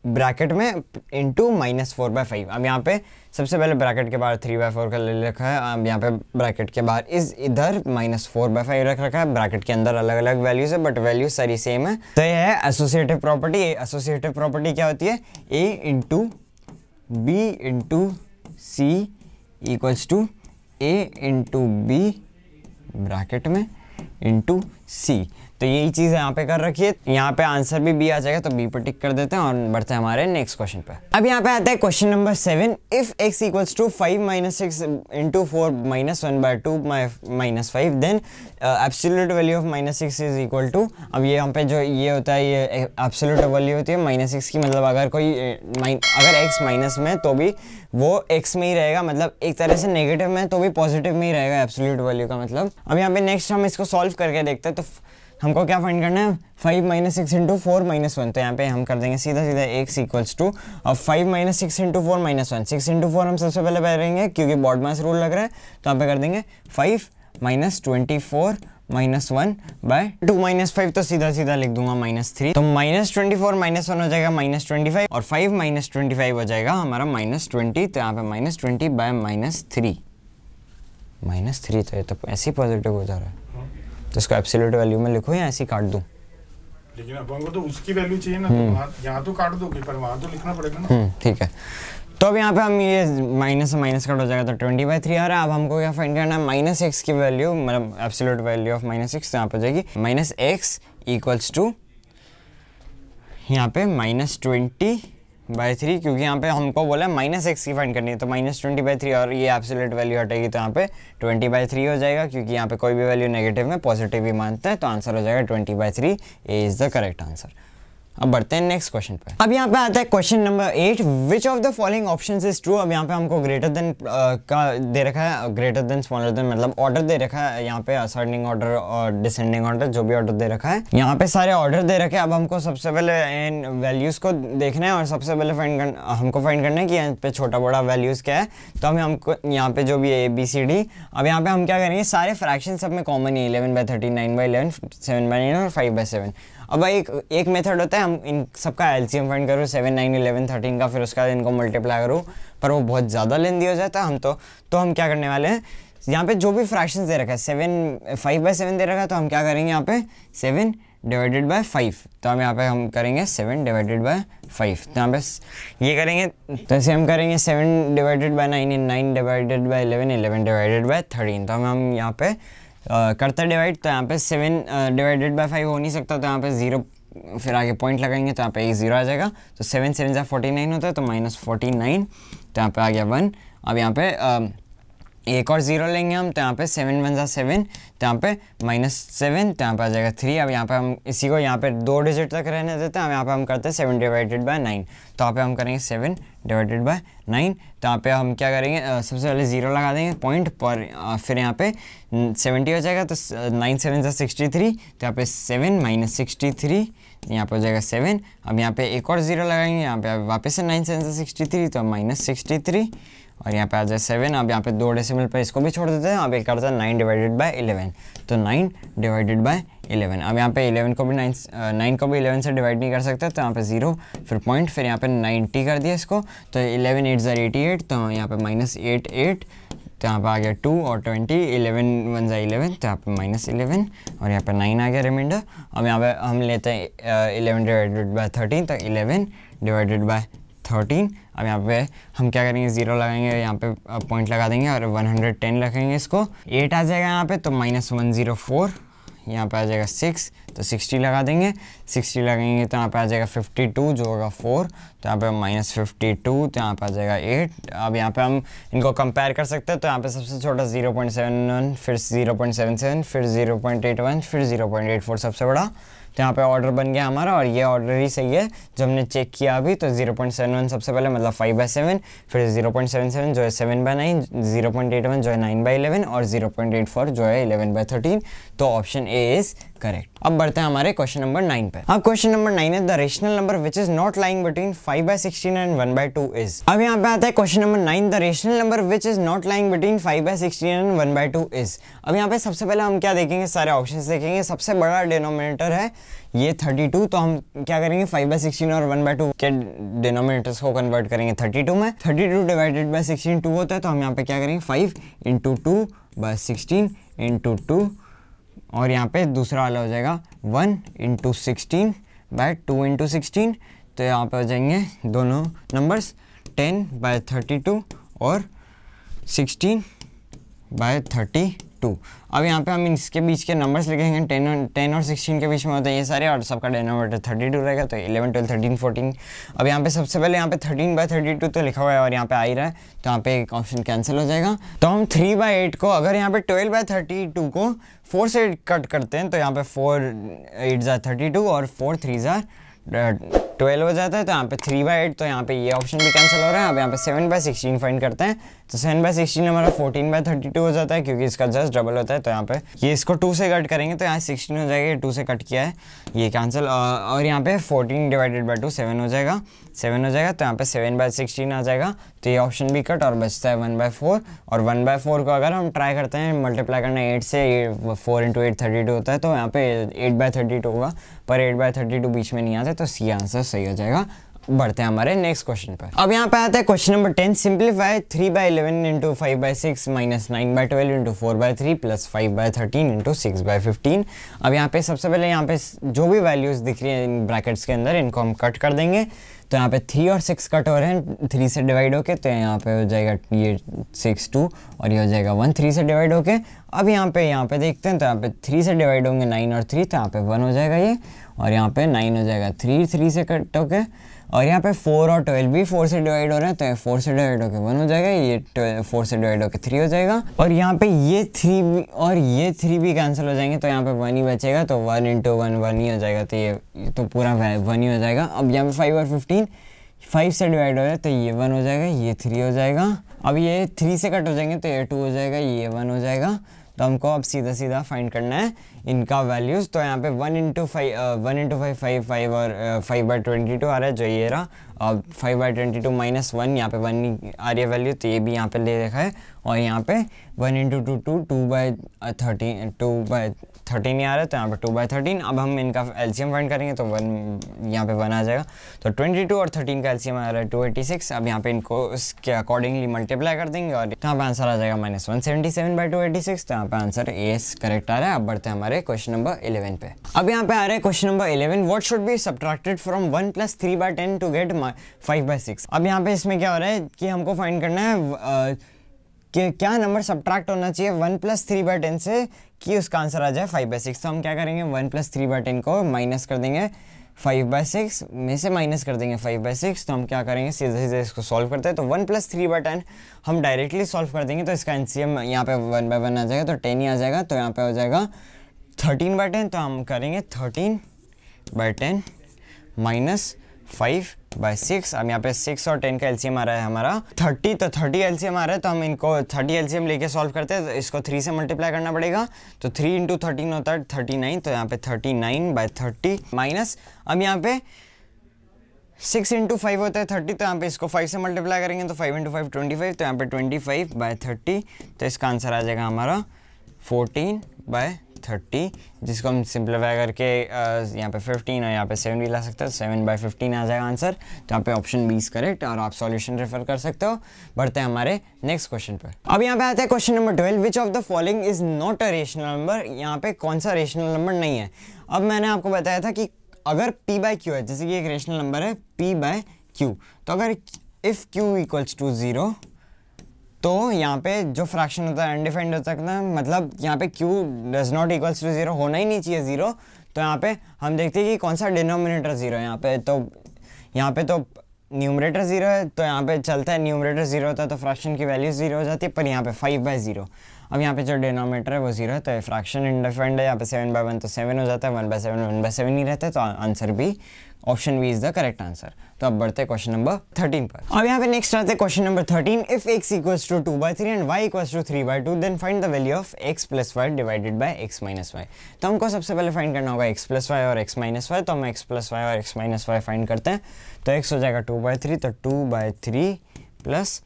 bracket में इंटू -4/5। अब यहाँ पे सबसे पहले ब्रैकेट के बाहर 3/4 का ले रखा है, अब यहाँ पे ब्रैकेट के बाहर इधर -4/5 रख रखा है, ब्रैकेट के अंदर अलग अलग वैल्यूज है बट वैल्यू सारी सेम है। तो ये है एसोसिएटिव प्रॉपर्टी। एसोसिएटिव प्रॉपर्टी क्या होती है? A into B into C equals to A into B bracket में इंटू C। तो यही चीज़ यहाँ पे कर रखी है। यहाँ पे आंसर भी B आ जाएगा तो B पर टिक कर देते हैं और बढ़ते हैं हमारे नेक्स्ट क्वेश्चन पे। अब यहाँ पे आता है question number 7। If x equals to 5 - 6 into 4 - 1/2 -5 then absolute value of -6 is equal to. अब ये यहाँ पे जो ये होता है ये एब्सोल्यूट वैल्यू होती है -6 की, मतलब अगर कोई अगर x माइनस में तो भी वो x में ही रहेगा, मतलब एक तरह से नेगेटिव में तो भी पॉजिटिव में ही रहेगा एब्सोल्यूट वैल्यू का मतलब। अब यहाँ पे नेक्स्ट हम इसको सॉल्व करके देखते हैं। तो हमको क्या फाइंड करना है? 5 - 6 इंटू 4 - 1। तो यहाँ पे हम कर देंगे सीधा सीधा x इक्वल्स टू, अब 5 - 6 इंटू 4 - 1। 6 इंटू 4 हम सबसे पहले करेंगे क्योंकि बॉड मास रूल लग रहा है, तो यहाँ पे कर देंगे 5 - 24 - 1/2 -5, तो सीधा सीधा लिख दूंगा -3। तो -24 - 1 हो जाएगा -25 और 5 - 25 हो जाएगा हमारा -20। तो यहाँ पे -20/-3 -3। तो ये तो ऐसे ही पॉजिटिव हो जा रहा है, तो इसको एब्सोल्यूट वैल्यू में लिखो या ऐसे ही काट दूं? लेकिन अपन को तो उसकी वैल्यू चाहिए ना, तो यहाँ तो काट दोगे पर वहाँ तो लिखना पड़ेगा ना। ठीक है। तो अब यहाँ पे हम ये माइनस से माइनस कट हो जाएगा तो 20/3 आ रहा है। अब हमको क्या फाइंड करना है? -x की वैल्यू, मतलब एब्सोल्यूट वैल्यू ऑफ -x। तो यहाँ पे जाएगी -x इक्वल्स टू यहाँ पे -20/3, क्योंकि यहाँ पे हमको बोला -x की फाइंड करनी है, तो -20/3 और ये एब्सोल्यूट वैल्यू हटेगी तो यहाँ पे 20/3 हो जाएगा, क्योंकि यहाँ पे कोई भी वैल्यू नेगेटिव में पॉजिटिव ही मानता है। तो आंसर हो जाएगा 20/3। ए इज द करेक्ट आंसर। अब बढ़ते हैं नेक्स्ट क्वेश्चन पे। अब यहाँ पे आता है question number 8। Which of the following options is true. अब यहाँ पे हमको ग्रेटर देन का दे रखा है, ग्रेटर देन स्मॉलर देन, मतलब ऑर्डर दे रखा है यहाँ पे, असेंडिंग ऑर्डर और डिसेंडिंग ऑर्डर, जो भी ऑर्डर दे रखा है यहाँ पे सारे ऑर्डर दे रखे हैं। अब हमको सबसे पहले इन वैल्यूज को देखना है और सबसे पहले हमको फाइंड करना है कि यहाँ पे छोटा बड़ा वैल्यूज क्या है। तो हमको यहाँ पे जो भी ABCD, अब यहाँ पे हम क्या करेंगे? सारे फ्रैक्शन सब में कॉमन है, 11/13, 9/11, 7/9 और 5/7। अब एक मेथड होता है हम इन सबका एलसीएम फाइंड करो, 7, 9, 11, 13 का, फिर उसके बाद इनको मल्टीप्लाई करो, पर वो बहुत ज़्यादा लेंदी हो जाता है। हम तो हम क्या करने वाले हैं? यहाँ पे जो भी फ्रैक्शंस दे रखा है, 5/7 दे रखा है, तो हम क्या करेंगे यहाँ पे? 7 डिवाइडेड बाय 5। तो हम यहाँ पे हम करेंगे 7 डिवाइडेड बाय 5। तो यहाँ पे ये करेंगे, तो ऐसे हम करेंगे 7 divided by 9, 9 divided by 11, 11 divided by 13। तो हम यहाँ पे करता डिवाइड, तो यहाँ पे 7 डिवाइडेड बाय 5 हो नहीं सकता, तो यहाँ पे 0 फिर आगे पॉइंट लगाएंगे तो यहाँ पे 0 आ जाएगा। तो 7 7 जा 49 होता है, तो -49। तो यहाँ पे आ गया 1। अब यहाँ पे एक और 0 लेंगे हम, तो यहाँ पे 7 1 जा 7, तो यहाँ पे -7, तो यहाँ पे आ जाएगा 3। अब यहाँ पे हम इसी को यहाँ पे 2 डिजिट तक रहने देते हैं। अब यहाँ पे हम करते हैं 7 डिवाइडेड बाय 9। तो यहाँ पे हम करेंगे 7 डिवाइडेड बाय 9। तो यहाँ पे हम क्या करेंगे? सबसे पहले 0 लगा देंगे पॉइंट पर, फिर यहाँ पे 70 हो जाएगा। तो 9 7 जा 63, तो यहाँ पे 7 -63, यहाँ पे हो जाएगा 7। अब यहाँ पे एक और 0 लगाएंगे, यहाँ पे वापस से 9 7 जा 63, तो -63 और यहाँ पे आ जाए 7। अब यहाँ पे 2 डेसिमल पे इसको भी छोड़ देते हैं। अब एक करता है 9 डिवाइडेड बाय 11, तो 9 डिवाइडेड बाय 11। अब यहाँ पे 11 को भी 9 को भी 11 से डिवाइड नहीं कर सकते, तो यहाँ पे 0 फिर पॉइंट, फिर यहाँ पे 90 कर दिया इसको। तो 11 8 ज़ा 88, तो यहाँ पे -88, तो यहाँ पे आ गया 2 और 20, 11 1 ज़ा 11, तो यहाँ पे -11 और यहाँ पे 9 आ गया रिमाइंडर। अब यहाँ पे हम लेते हैं 11 डिवाइडेड बाय 13, तो 11 डिवाइडेड बाय 13। अब यहाँ पे हम क्या करेंगे? 0 लगाएंगे, यहाँ पे पॉइंट लगा देंगे और 110 रखेंगे इसको। 8 आ जाएगा यहाँ पे, तो -104, यहाँ पे आ जाएगा 6, तो 60 लगा देंगे। 60 लगाएंगे तो यहाँ पे आ जाएगा 52, जो होगा 4, तो यहाँ पे -52, तो यहाँ पे आ जाएगा 8। अब यहाँ पे हम इनको कंपेयर कर सकते हैं। तो यहाँ पे सबसे छोटा 0.71, फिर 0.77, फिर 0.81, फिर 0.84 सबसे बड़ा। तो यहाँ पे ऑर्डर बन गया हमारा और ये ऑर्डर ही सही है जो हमने चेक किया अभी। तो 0.71 सबसे पहले, मतलब 5/7, फिर 0.77 जो है 7/9, 0.81 जो है 9/11 और 0.84 जो है 11/13। तो ऑप्शन ए इज़ करेक्ट। अब बढ़ते हैं हमारे क्वेश्चन नंबर 9 पे। अब क्वेश्चन नंबर 9 है the rational number which is not lying between 5/16 and 1/2 is. अब यहाँ पे आता है question number 9 the rational number which is not lying between 5/16 and 1/2 is. अब यहाँ पे सबसे पहले हम क्या देखेंगे, सारे ऑप्शंस देखेंगे। सबसे बड़ा डिनोमिनेटर है ये 32, तो हम क्या करेंगे 5/16 और 1/2 के डिनोमिनेटर्स को कन्वर्ट करेंगे 32 में। 32 डिवाइडेड बाय 16 2 होता है, तो हम यहाँ पे क्या करेंगे 5 × 2/16 × 2, और यहाँ पे दूसरा वाला हो जाएगा 1 × 16/2 × 16। तो यहाँ पे हो जाएंगे दोनों नंबर्स 10/32 और 16/32। अब यहाँ पे हम इसके बीच के नंबर्स लिखेंगे, 10 और 16 के बीच में होते हैं ये सारे, और सबका डिनोमिनेटर 32 रहेगा, तो 11 12 13 14। अब यहाँ पे सबसे पहले यहाँ पे 13/32 तो लिखा हुआ है और यहाँ पे आ ही रहा है, तो यहाँ पे एक ऑप्शन कैंसिल हो जाएगा। तो हम 3/8 को, अगर यहाँ पे 12/32 को 4 से कट करते हैं, तो यहाँ पे 4 8 32 और 4 3 12 हो जाता है, तो यहाँ पे 3/8, तो यहाँ पे ये ऑप्शन भी कैंसिल हो रहा है। अब यहाँ पे 7/16 फाइंड करते हैं, तो 7/16 हमारा 14/32 हो जाता है, क्योंकि इसका जस्ट डबल होता है। तो यहाँ पे ये इसको 2 से कट करेंगे, तो यहाँ 16 हो जाएगा, ये 2 से कट किया है, ये कैंसिल। और यहाँ पे 14 डिवाइडेड बाई 2 7 हो जाएगा, 7 हो जाएगा, तो यहाँ पे 7/16 आ जाएगा, तो ये ऑप्शन भी कट, और बचता है 1/4। और 1/4 को अगर हम ट्राई करते हैं मल्टीप्लाई करना 8 से, 4 × 8 32 होता है, तो यहाँ पे 8/32 होगा, पर 8/32 बीच में नहीं आता, तो सी आंसर सही हो जाएगा। बढ़ते हैं हमारे नेक्स्ट क्वेश्चन पर। अब यहाँ पे आता है क्वेश्चन नंबर 10 सिंप्लीफाई 3/11 × 5/6 - 9/12 × 4/3 + 5/13 × 6/15। अब यहाँ पे सबसे पहले यहाँ पे जो भी वैल्यूज दिख रही है इन ब्रैकेट्स के अंदर, इनको हम कट कर देंगे। तो यहाँ पे 3 और 6 कट हो रहे हैं 3 से डिवाइड होके, तो यहाँ पे हो जाएगा ये 6 2, और ये हो जाएगा 1 3 से डिवाइड होके। अब यहाँ पे देखते हैं, तो यहाँ पे 3 से डिवाइड होंगे 9 और 3, तो यहाँ पे 1 हो जाएगा ये, और यहाँ पे 9 हो जाएगा 3 से कट होके, और यहाँ पे 4 और 12 भी 4 से डिवाइड हो रहे हैं, तो 4 से डिवाइड होके 1 हो जाएगा, ये 4 से डिवाइड होके 3 हो जाएगा, और यहाँ पे ये 3 और ये 3 भी कैंसिल हो जाएंगे, तो यहाँ पे 1 ही बचेगा, तो 1 × 1 1 ही हो जाएगा, तो ये तो पूरा 1 ही हो जाएगा। अब यहाँ पे 5 और 15 5 से डिवाइड हो रहा है, तो ये 1 हो जाएगा, ये 3 हो जाएगा। अब ये 3 से कट हो जाएंगे, तो ये 2 हो जाएगा, ये 1 हो जाएगा। तो हमको अब सीधा फाइंड करना है इनका वैल्यूज़। तो यहाँ पे 1 × 5 5 और 5/22 आ रहा है, जो ये रहा। अब 5/22 - 1, यहाँ पे 1 आ रही है वैल्यू, तो ये भी यहाँ पे ले रखा है। और यहाँ पे 1 × 2 2 2/13 2/13 ही आ रहा है, तो यहाँ पे 2/13। अब हम इनका एलसीएम फाइंड करेंगे, तो 1 यहाँ पे 1 आ जाएगा, तो 22 और 13 का एलसीएम आ रहा है 286। अब यहाँ पे इनको इसके अकॉर्डिंगली मल्टीप्लाई कर देंगे, और यहाँ पे आंसर आ जाएगा -177/286। तो यहाँ पे आंसर ए करेक्ट आ रहा है। अब बढ़ते हैं हमारे क्वेश्चन नंबर 11 पे। अब यहाँ पे आ रहा है question number 11, what should be subtracted from 1 + 3/10 to get 5/6। अब यहाँ पे इसमें क्या हो रहा है कि हमको फाइंड करना है कि क्या नंबर सब्ट्रैक्ट होना चाहिए 1 + 3/10 से कि उसका आंसर आ जाए 5/6। तो हम क्या करेंगे 1 + 3/10 को माइनस कर देंगे 5/6 में से, माइनस कर देंगे 5/6। तो हम क्या करेंगे सीधे इसको सॉल्व करते हैं। तो 1 + 3/10 हम डायरेक्टली सॉल्व कर देंगे, तो इसका एलसीएम यहाँ पे 1/1 आ जाएगा, तो 10 ही आ जाएगा। तो यहाँ पे हो जाएगा 13/10, तो हम करेंगे 13/10 - 5/6। अब यहाँ पे 6 और 10 का एलसीएम आ रहा है हमारा 30, तो 30 एलसीएम आ रहा है, तो हम इनको 30 एलसीएम लेके सॉल्व करते हैं। तो इसको 3 से मल्टीप्लाई करना पड़ेगा, तो 3 × 13 होता है 39, तो यहाँ पे 39/30 माइनस, अब यहाँ पे 6 × 5 होता है 30, तो यहाँ पे इसको 5 से मल्टीप्लाई करेंगे, तो 5 × 5 25, तो यहाँ पे 25/30। तो इसका आंसर आ जाएगा हमारा 14/30, जिसको हम सिंप्लीफाई करके यहाँ पे 15 और यहाँ पे 7 भी ला सकते हैं, 7/15 आ जाएगा आंसर। तो यहाँ पे ऑप्शन 20 करेक्ट, और आप सॉल्यूशन रेफर कर सकते हो। बढ़ते हैं हमारे नेक्स्ट क्वेश्चन पर। अब यहाँ पे आता है question number 12, which of the following is not a rational number. यहाँ पे कौन सा रेशनल नंबर नहीं है। अब मैंने आपको बताया था कि अगर p/q है, जैसे कि एक रेशनल नंबर है p/q, तो अगर इफ़ q = 0, तो यहाँ पे जो फ्रैक्शन होता है अनडिफाइंड हो सकता है, मतलब यहाँ पे q does not equals to 0, होना ही नहीं चाहिए 0। तो यहाँ पे हम देखते हैं कि कौन सा डिनोमिनेटर 0 है यहाँ पे, तो न्यूमरेटर 0 है, तो यहाँ पे चलता है न्यूमरेटर 0 होता है तो फ्रैक्शन की वैल्यू 0 हो जाती है, पर यहाँ पे 5/0। अब यहाँ पे जो डिनोमिनेटर है वो 0 है, तो फ्रैक्शन इनडिफाइंड है, यहाँ पे 7/1 तो 7 हो जाता है, 1/7 1/7 ही रहता है, तो आंसर भी option B is the correct answer. तो अब बढ़ते हैं क्वेश्चन नंबर 13 पर। अब यहाँ पे नेक्स्ट आते हैं question number 13। If x equals to 2/3 and y equals to 3/2 then find the value of x plus y divided by x minus y। तो हमको सबसे पहले फाइंड करना होगा x प्लस y और x माइनस y। तो हम x प्लस y और x माइनस y फाइंड करते हैं। तो x हो जाएगा 2/3, तो 2/3 प्लस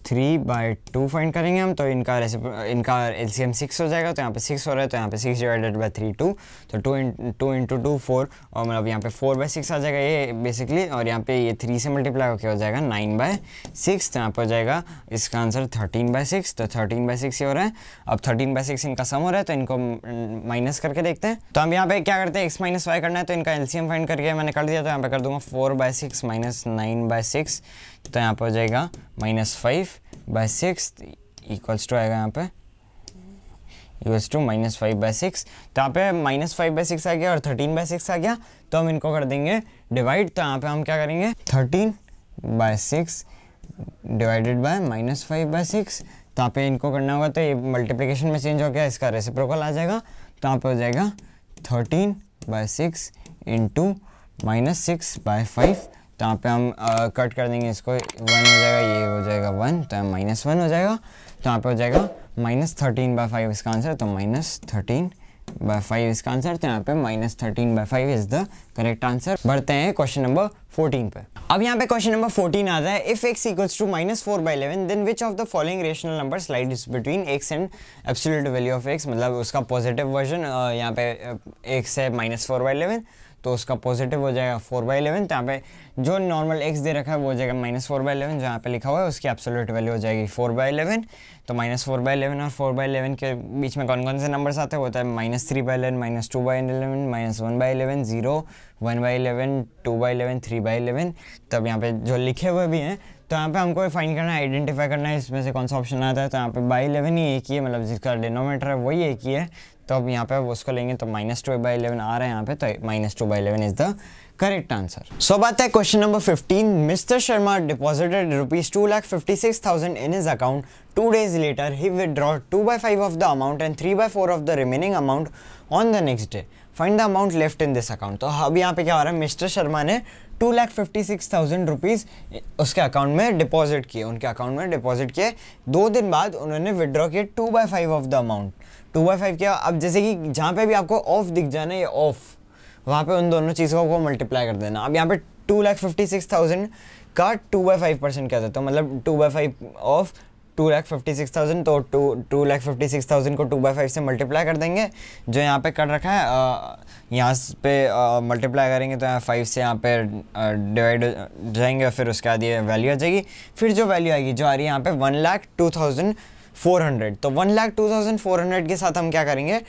3/2 फाइंड करेंगे हम। तो इनका एलसीएम 6 हो जाएगा। तो यहाँ पे 6 हो रहा है, तो यहाँ पे 6 डिवाइडेड बाय 3 2, तो 2 इंटू 2 4, और मतलब यहाँ पे 4/6 आ जाएगा ये बेसिकली। और यहाँ पे ये 3 से मल्टीप्लाई होकर हो जाएगा 9/6। तो यहाँ पे हो जाएगा इसका आंसर 13/6। तो 13/6 ये हो रहा है। अब 13/6 इनका सम हो रहा है, तो इनको माइनस करके देखते हैं। तो हम यहाँ पे क्या करते हैं, x माइनस वाई करना है, तो इनका एलसीएम फाइंड करके मैंने कर दिया। तो यहाँ पे कर दूंगा 4/6 माइनस 9/6। तो यहाँ पे हो जाएगा -5/6 इक्वल्स टू आएगा यहाँ पे इक्वल्स टू -5/6। तो यहाँ पे -5/6 आ गया और 13/6 आ गया। तो हम इनको कर देंगे डिवाइड। तो यहाँ पे हम क्या करेंगे 13/6 डिवाइडेड बाय -5/6। तो यहाँ पे इनको करना होगा, तो ये मल्टीप्लिकेशन में चेंज हो गया, इसका रेसिप्रोकल आ जाएगा। तो यहाँ पे हो जाएगा 13/6 इंटू -6/5। तो यहाँ पे हम कट कर देंगे इसको, 1 हो जाएगा, ये हो जाएगा 1, तो -1 हो जाएगा। तो यहाँ पे हो जाएगा -13/5 इसका आंसर। तो -13/5 इसका आंसर। तो यहाँ पे -13/5 इज द करेक्ट आंसर। बढ़ते हैं क्वेश्चन नंबर 14 पे। अब यहाँ पे क्वेश्चन नंबर 14 आता है, if x equals to -4/11 then which of the following rational number slides between x and absolute value of x। मतलब उसका पॉजिटिव वर्जन, यहाँ पे x है -4/11, तो उसका पॉजिटिव हो जाएगा 4/11। तो यहाँ पे जो नॉर्मल x दे रखा है वो हो जाएगा -4/11, जो यहाँ पे लिखा हुआ है उसकी एब्सोल्यूट वैल्यू हो जाएगी 4/11। तो -4/11 और 4/11 के बीच में कौन कौन से नंबर्स आते हैं, वो होता है -3/11, -2/11, -1/11, 0, 1/11, 2/11, 3/11। तब यहाँ पे जो लिखे हुए भी हैं, तो यहाँ पे हमको फाइंड करना है, आइडेंटिफाई करना है इसमें से कौन सा ऑप्शन आता है। तो यहाँ पे बाई11 ही एक ही है, मतलब जिसका डिनोमीटर है वही एक ही है। तो अब यहाँ पे उसको लेंगे, तो -2/11 आ रहा है यहाँ पे, तो -2/11 इज द करेक्ट आंसर। सो बात है question number 15। Mister Sharma deposited ₹2,56,000 in his account. 2 days later, he withdrew 2/5 of the amount and 3/4 of the remaining amount on the next day. Find the amount left in this account. तो अब यहाँ पे क्या हो रहा है, मिस्टर शर्मा ने 2,56,000 rupees उसके अकाउंट में डिपॉजिट किए, उनके अकाउंट में डिपॉजिट किए। 2 दिन बाद उन्होंने विड्रॉ किए 2/5 ऑफ द अमाउंट। 2/5 किया। अब जैसे कि जहाँ पे भी आपको ऑफ दिख जाए ना, ये ऑफ, वहाँ पे उन दोनों चीज़ों को मल्टीप्लाई कर देना। अब यहाँ पे 2,56,000 का 2/5% क्या था, तो मतलब 2/5 ऑफ 2,56,000, तो 2,56,000 को 2/5 से मल्टीप्लाई कर देंगे, जो यहाँ पे कर रखा है। यहाँ पे मल्टीप्लाई करेंगे तो यहाँ 5 से यहाँ पे डिवाइड जाएंगे, फिर उसके बाद ये वैल्यू आ जाएगी। फिर जो वैल्यू आएगी, जो आ रही है यहाँ पे 1,02,400, तो 1,02,400 के साथ हम क्या करेंगे,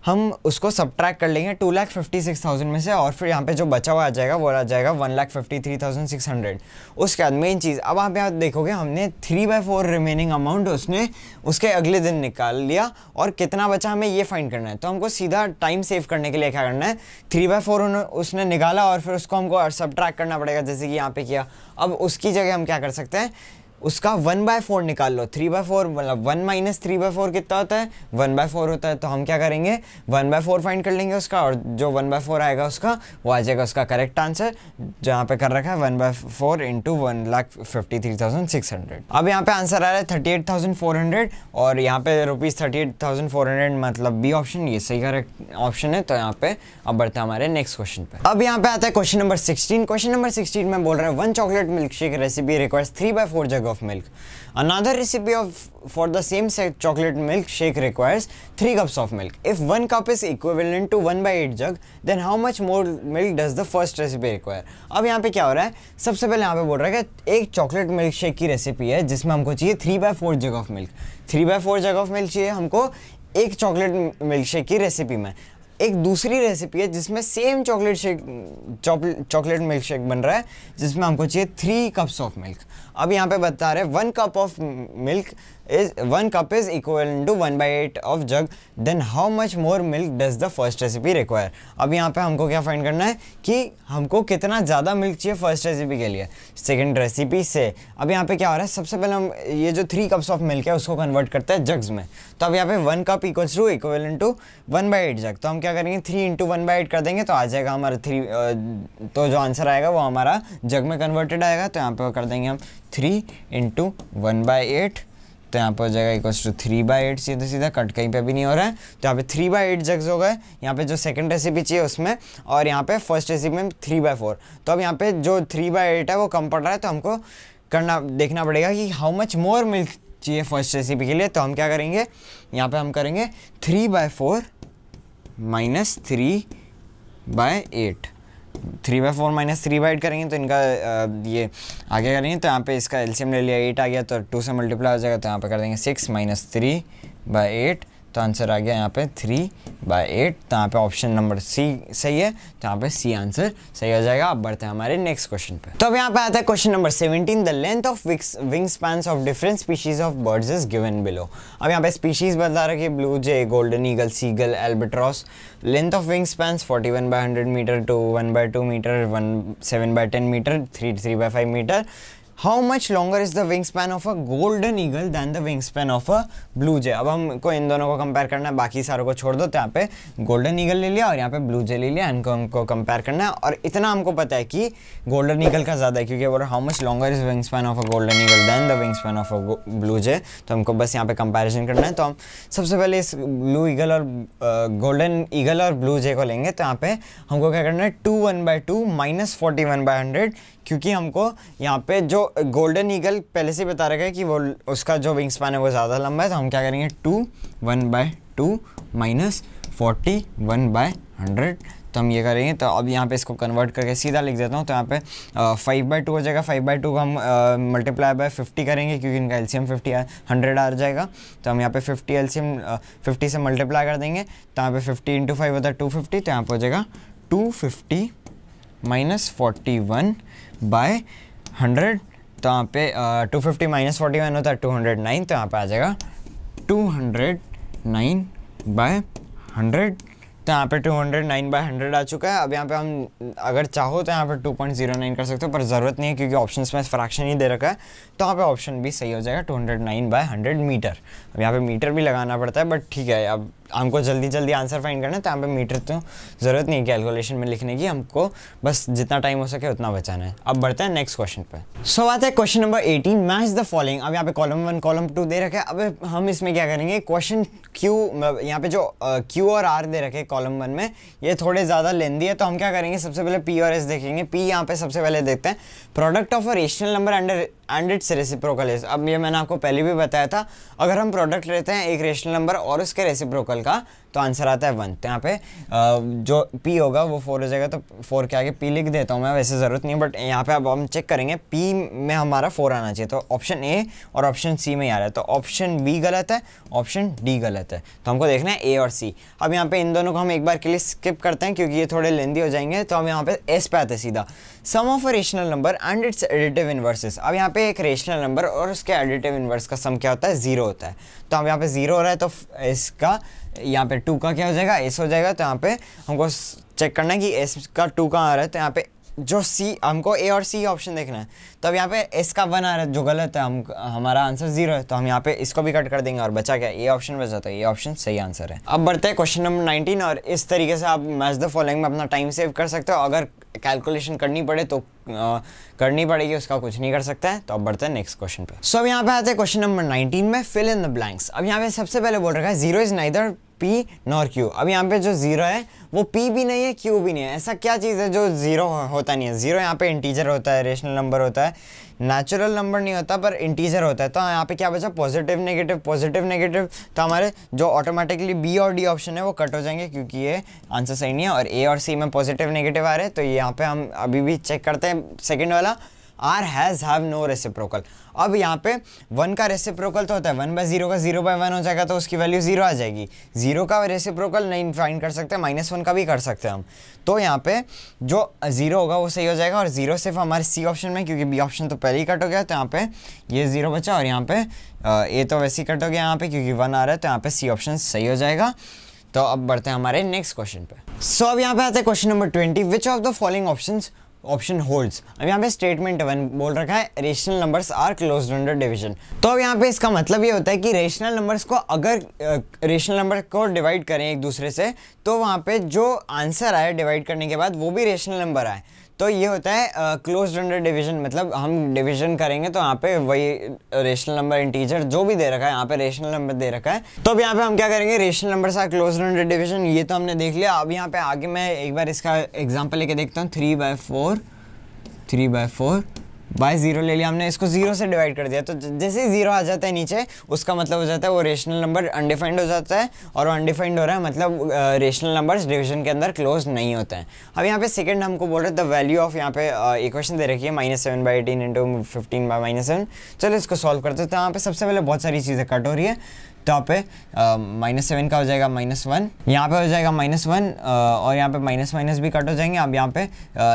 हम उसको सब्ट्रैक्ट कर लेंगे 2,56,000 में से, और फिर यहाँ पे जो बचा हुआ आ जाएगा वो आ जाएगा 1,53,600। उसके बाद मेन चीज़, अब आप यहाँ देखोगे हमने 3/4 रिमेनिंग अमाउंट उसने उसके अगले दिन निकाल लिया, और कितना बचा हमें ये फाइंड करना है। तो हमको सीधा टाइम सेव करने के लिए क्या करना है, 3/4 उसने निकाला और फिर उसको हमको सब्ट्रैक्ट करना पड़ेगा, जैसे कि यहाँ पे किया। अब उसकी जगह हम क्या कर सकते हैं, उसका 1/4 निकाल लो। 3/4 मतलब 1 - 3/4 कितना होता है, 1/4 होता है। तो हम क्या करेंगे, 1/4 फाइंड कर लेंगे उसका, और जो 1/4 आएगा उसका, वो आ जाएगा उसका करेक्ट आंसर, जहाँ पे कर रखा है 1/4 इंटू 1,53,600। अब यहाँ पे आंसर आ रहा है 38,400, और यहाँ पे ₹38,400 मतलब बी ऑप्शन, ये सही करेक्ट ऑप्शन है। तो यहाँ पे अब बढ़ते हैं हमारे नेक्स्ट क्वेश्चन पे। अब यहाँ पे आता है क्वेश्चन नंबर 16। क्वेश्चन नंबर 16 में बोल रहा है, 1 chocolate milkshake recipe requires 3/4 jug of milk. Another recipe for the same chocolate milkshake requires 3 cups of milk. If 1 cup is equivalent to 1/8 jug, then how much more milk does the first recipe require? अब यहाँ पे क्या हो रहा है, सबसे पहले यहाँ पे बोल रहा है कि एक चॉकलेट मिल्क शेक की रेसिपी है जिसमें हमको चाहिए 3/4 jug of milk. 3/4 jug of milk चाहिए हमको एक चॉकलेट मिल्क शेक की रेसिपी में। एक दूसरी रेसिपी है जिसमें सेम चॉकलेट मिल्क शेक बन रहा है, जिसमें हमको चाहिए 3 cups ऑफ मिल्क। अब यहाँ पे बता रहे हैं 1 cup of milk is 1 cup is equivalent to 1/8 of jug, then how much more milk does the first recipe require? अब यहाँ पे हमको क्या फाइंड करना है कि हमको कितना ज़्यादा मिल्क चाहिए फर्स्ट रेसिपी के लिए सेकंड रेसिपी से। अब यहाँ पे क्या हो रहा है, सबसे पहले हम ये जो 3 cups ऑफ मिल्क है उसको कन्वर्ट करते हैं जग्स में। तो अब यहाँ पे 1 cup equals to equivalent to 1/8 jug. तो हम क्या करेंगे 3 इंटू 1/8 कर देंगे तो आ जाएगा हमारा 3, तो जो आंसर आएगा वो हमारा जग में कन्वर्टेड आएगा। तो यहाँ पे कर देंगे हम 3 इंटू 1/8, तो यहाँ पे हो जाएगा इक्वल्स टू 3/8, सीधा सीधा कट कहीं पे भी नहीं हो रहा है। तो यहाँ पे 3/8 जग्स हो गए, यहाँ पे जो सेकंड रेसिपी चाहिए उसमें, और यहाँ पे फर्स्ट रेसिपी में 3/4। तो अब यहाँ पे जो 3/8 है वो कम पड़ रहा है, तो हमको देखना पड़ेगा कि हाउ मच मोर मिल्क चाहिए फर्स्ट रेसिपी के लिए। तो हम क्या करेंगे, यहाँ पे हम करेंगे 3/4 माइनस 3/8, 3/4 माइनस 3/8 करेंगे तो इनका ये आगे करेंगे। तो यहाँ पे इसका एलसीएम ले लिया, 8 आ गया, तो 2 से मल्टीप्लाई हो जाएगा। तो यहाँ पे कर देंगे 6 माइनस 3/8, तो आंसर आ गया यहाँ पे 3/8। तो यहाँ पे ऑप्शन नंबर सी सही है, तो यहाँ पे सी आंसर सही हो जाएगा। अब बढ़ते हैं हमारे नेक्स्ट क्वेश्चन पे। तो अब यहाँ पे आता है question number 17, the length of wing spans of different species of birds is given below. अब यहाँ पे स्पीशीज बता रहा है कि blue jay, golden eagle, seagull, albatross. Length of wing spans 41/100 metre, 1/2 metre, 7/10 metre, 3/5 metre. How much longer is the wingspan of a golden eagle than the wingspan of a blue jay? अब हमको इन दोनों को compare करना है, बाकी सारों को छोड़ दो। तो यहाँ पे गोल्डन ईगल ले लिया और यहाँ पे ब्लू जे ले लिया, इनको हमको कंपेयर करना है। और इतना हमको पता है कि गोल्डन ईगल का ज़्यादा है, क्योंकि बोल how much longer is wing span of a golden eagle than the wing span of a blue jay. तो हमको बस यहाँ पे कंपेरिजन करना है। तो हम सबसे पहले इस ब्लू ईगल और गोल्डन ईगल और ब्लू जे को लेंगे। तो यहाँ पे हमको क्या करना है 2/1/2 माइनस 41/100, क्योंकि हमको यहाँ पे जो गोल्डन ईगल पहले से बता रखा है कि वो उसका जो विंग स्पैन है वो ज़्यादा लंबा है। तो हम क्या करेंगे 2/1/2 माइनस 41/100, तो हम ये करेंगे। तो अब यहाँ पे इसको कन्वर्ट करके सीधा लिख देता हूँ। तो यहाँ पे 5/2 हो जाएगा, 5/2 को हम मल्टीप्लाई बाय 50 करेंगे, क्योंकि इनका एलसीएम 100 आ जाएगा। तो हम यहाँ पे 50 एलसीएम 50 से मल्टीप्लाई कर देंगे। तो यहाँ पे 50 × 5 होता है 250, तो यहाँ पे हो जाएगा 250 माइनस 41/100। तो यहाँ पे 250 माइनस 41 होता है 209, तो यहाँ पे आ जाएगा 209/100। तो यहाँ पे 209/100 आ चुका है। अब यहाँ पे हम अगर चाहो तो यहाँ पे 2.09 कर सकते हो, पर ज़रूरत नहीं है क्योंकि ऑप्शंस में फ्रैक्शन ही दे रखा है। तो यहाँ पे ऑप्शन भी सही हो जाएगा 209/100 मीटर। अब यहाँ पे मीटर भी लगाना पड़ता है, बट ठीक है, अब हमको जल्दी जल्दी आंसर फाइंड करना है। तो यहाँ पे मीटर तो ज़रूरत नहीं है कैलकुलेशन में लिखने की, हमको बस जितना टाइम हो सके उतना बचाना है। अब बढ़ते हैं नेक्स्ट क्वेश्चन पे। सो आता है question number 18, match the following. अब यहाँ पे कॉलम 1 कॉलम 2 दे रखे हैं। अब हम इसमें क्या करेंगे, क्वेश्चन क्यू, यहाँ पे जो क्यू और आर दे रखे कॉलम 1 में, ये थोड़े ज़्यादा लेंदी है। तो हम क्या करेंगे, सबसे पहले पी और एस देखेंगे। पी यहाँ पे सबसे पहले देखते हैं, product of a rational number and it's reciprocal is. अब ये मैंने आपको पहले भी बताया था, अगर हम प्रोडक्ट लेते हैं एक रेशनल नंबर और उसके रेसिप्रोकल का, तो आंसर आता है 1। तो यहाँ पे जो P होगा वो 4 हो जाएगा। तो 4 के आगे P लिख देता हूँ मैं, वैसे ज़रूरत नहीं है, बट यहाँ पे अब हम चेक करेंगे P में हमारा 4 आना चाहिए। तो ऑप्शन ए और ऑप्शन सी में आ रहा है, तो ऑप्शन बी गलत है, ऑप्शन डी गलत है। तो हमको देखना है ए और सी। अब यहाँ पे इन दोनों को हम एक बार के लिए स्किप करते हैं क्योंकि ये थोड़े लेंदी हो जाएंगे। तो हम यहाँ पे एस पे आते हैं सीधा, sum of a rational number and its additive inverses. अब यहाँ पे एक रेशनल नंबर और उसके एडिटिव इनवर्स का सम क्या होता है, 0 होता है। तो हम यहाँ पे 0 हो रहा है, तो इसका यहाँ पे 2 का क्या हो जाएगा, एस हो जाएगा। तो यहाँ पे हमको चेक करना है कि एस का 2 कहाँ आ रहा है। तो यहाँ पे जो सी, हमको ए और सी ऑप्शन देखना है। तो अब यहाँ पे एस का 1 आ रहा है जो गलत है, हमारा आंसर 0 है। तो हम यहाँ पे इसको भी कट कर देंगे और बचा क्या, ये ऑप्शन बचा। तो ये ऑप्शन सही आंसर है। अब बढ़ते हैं क्वेश्चन नंबर 19, और इस तरीके से आप मैच द फॉलोइंग में अपना टाइम सेव कर सकते हो। अगर कैलकुलेशन करनी पड़े तो करनी पड़ेगी, उसका कुछ नहीं कर सकता है। तो अब बढ़ते हैं नेक्स्ट क्वेश्चन पे। सो अब यहाँ पे आते हैं क्वेश्चन नंबर 19 में, फिल इन द ब्लैंक्स। अब यहाँ पे सबसे पहले बोल रखा है 0 is neither P nor Q। अब यहाँ पे जो 0 है वो P भी नहीं है, Q भी नहीं है। ऐसा क्या चीज़ है जो 0 होता नहीं है। 0 यहाँ पे इंटीजर होता है, रेशनल नंबर होता है, नेचुरल नंबर नहीं होता पर इंटीजर होता है। तो यहाँ पे क्या बचा, पॉजिटिव नेगेटिव, पॉजिटिव नेगेटिव। तो हमारे जो ऑटोमेटिकली बी और डी ऑप्शन है वो कट हो जाएंगे क्योंकि ये आंसर सही नहीं है। और ए और सी में पॉजिटिव नेगेटिव आ रहे हैं। तो ये यहाँ पे हम अभी भी चेक करते हैं सेकेंड वाला, are has have no reciprocal. अब यहाँ पे 1 का रेसिप्रोकल तो होता है 1/0 का 0/1 हो जाएगा, तो उसकी वैल्यू 0 आ जाएगी। 0 का रेसिप्रोकल नहीं फाइंड कर सकते, -1 का भी कर सकते हैं हम। तो यहाँ पे जो 0 होगा वो सही हो जाएगा, और 0 सिर्फ हमारे सी ऑप्शन में, क्योंकि बी ऑप्शन तो पहले ही कट हो गया। तो यहाँ पे ये 0 बचा, और यहाँ पे ए तो वैसे ही कट हो गया यहाँ पे क्योंकि 1 आ रहा है। तो यहाँ पे सी ऑप्शन सही हो जाएगा। तो अब बढ़ते हैं हमारे नेक्स्ट क्वेश्चन पे। सो अब यहाँ पे आते हैं question number 20, which of the following options option holds. अब यहाँ पे स्टेटमेंट 1 बोल रखा है rational numbers are closed under division. तो अब यहाँ पे इसका मतलब ये होता है कि रेशनल नंबर्स को अगर रेशनल नंबर को डिवाइड करें एक दूसरे से तो वहाँ पे जो आंसर आए डिवाइड करने के बाद वो भी रेशनल नंबर आए, तो ये होता है क्लोज्ड अंडर डिवीजन। मतलब हम डिवीजन करेंगे तो यहाँ पे वही रेशनल नंबर इंटीजर जो भी दे रखा है, यहाँ पे रेशनल नंबर दे रखा है। तो अब यहाँ पे हम क्या करेंगे, rational numbers are closed under division, ये तो हमने देख लिया। अब यहाँ पे आगे मैं एक बार इसका एग्जांपल लेके देखता हूँ। 3/4 बाय 0 ले लिया हमने, इसको 0 से डिवाइड कर दिया, तो जैसे ही 0 आ जाता है नीचे उसका मतलब हो जाता है वो रेशनल नंबर अनडिफाइंड हो जाता है, और वो अनडिफाइंड हो रहा है मतलब रेशनल नंबर्स डिवीजन के अंदर क्लोज नहीं होते हैं। अब यहाँ पे सेकंड हमको बोल रहे हैं द वैल्यू ऑफ, यहाँ पे इक्वेशन दे रखी है -7/18 × 15/-7। चलो इसको सॉल्व करते हैं। तो यहाँ पे सबसे पहले बहुत सारी चीज़ें कट हो रही है, तो यहाँ पे -7 का हो जाएगा -1, यहाँ पे हो जाएगा -1, और यहाँ पे माइनस भी कट हो जाएंगे। अब यहाँ पे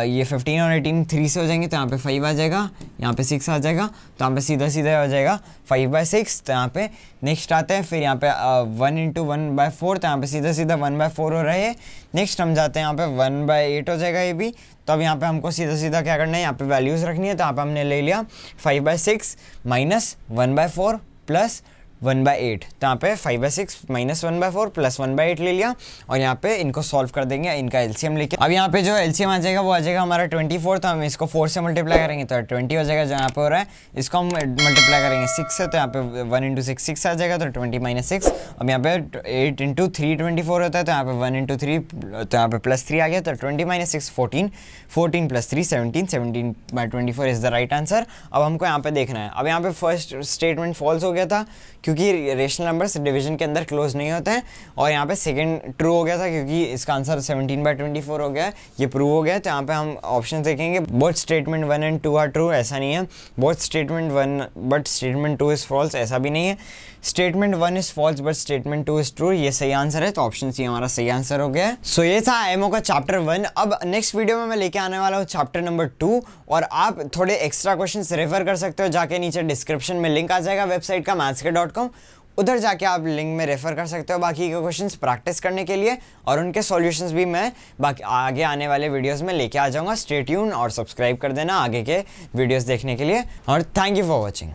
ये 15 और 18 3 से हो जाएंगे, तो यहाँ पे 5 आ जाएगा, यहाँ पे 6 आ जाएगा, तो यहाँ पे सीधा हो जाएगा 5/6। तो यहाँ पे नेक्स्ट आते हैं, फिर यहाँ पे 1 × 1/4, तो यहाँ पे सीधा 1/4 हो रहा है। नेक्स्ट हम जाते हैं यहाँ पे 1/8 हो जाएगा ये भी। तो अब यहाँ पे हमको सीधा क्या करना है, यहाँ पे वैल्यूज़ रखनी है। तो यहाँ पे हमने ले लिया 5/6 माइनस 1/4 प्लस 1/8, तो यहाँ पे 5/6 माइनस 1/4 प्लस 1/8 ले लिया, और यहाँ पे इनको सॉल्व कर देंगे इनका एलसीएम लेके। अब यहाँ पे जो एलसीएम आ जाएगा वो आ जाएगा हमारा 24, तो हम इसको 4 से मल्टीप्लाई करेंगे तो 20 हो जाएगा जो यहाँ पे हो रहा है। इसको हम मल्टीप्लाई करेंगे 6 से, तो यहाँ पे 1 × 6 6 आ जाएगा, तो 20 - 6। अब यहाँ पे 8 × 3 24 होता है, तो यहाँ पे 1 × 3, तो यहाँ पे +3 आ गया, तो 20 - 6 14, 14 + 3 17, 17/24 इज़ द राइट आंसर। अब हमको यहाँ पे देखना है। अब यहाँ पे फर्स्ट स्टेटमेंट फॉल्स हो गया था क्योंकि रेशनल नंबर्स डिवीजन के अंदर क्लोज नहीं होते हैं, और यहाँ पे सेकंड ट्रू हो गया था क्योंकि इसका आंसर 17/24 हो गया है, ये प्रूव हो गया है। तो यहाँ पे हम ऑप्शन देखेंगे, बोथ स्टेटमेंट 1 और 2 आर ट्रू, ऐसा नहीं है। Both statement 1 but statement 2 is false, ऐसा भी नहीं है। Statement 1 is false but statement 2 is true, ये सही आंसर है। तो ऑप्शन सी हमारा सही आंसर हो गया है। सो ये था एमओ का चैप्टर 1। अब नेक्स्ट वीडियो में मैं लेके आने वाला हूँ चैप्टर नंबर 2, और आप थोड़े एक्स्ट्रा क्वेश्चंस रेफर कर सकते हो, जाके नीचे डिस्क्रिप्शन में लिंक आ जाएगा वेबसाइट का mathscape.com, उधर जाके आप लिंक में रेफर कर सकते हो बाकी के क्वेश्चंस प्रैक्टिस करने के लिए, और उनके सॉल्यूशंस भी मैं बाकी आगे आने वाले वीडियोस में लेके आ जाऊंगा। स्टे ट्यून और सब्सक्राइब कर देना आगे के वीडियोस देखने के लिए, और थैंक यू फॉर वॉचिंग।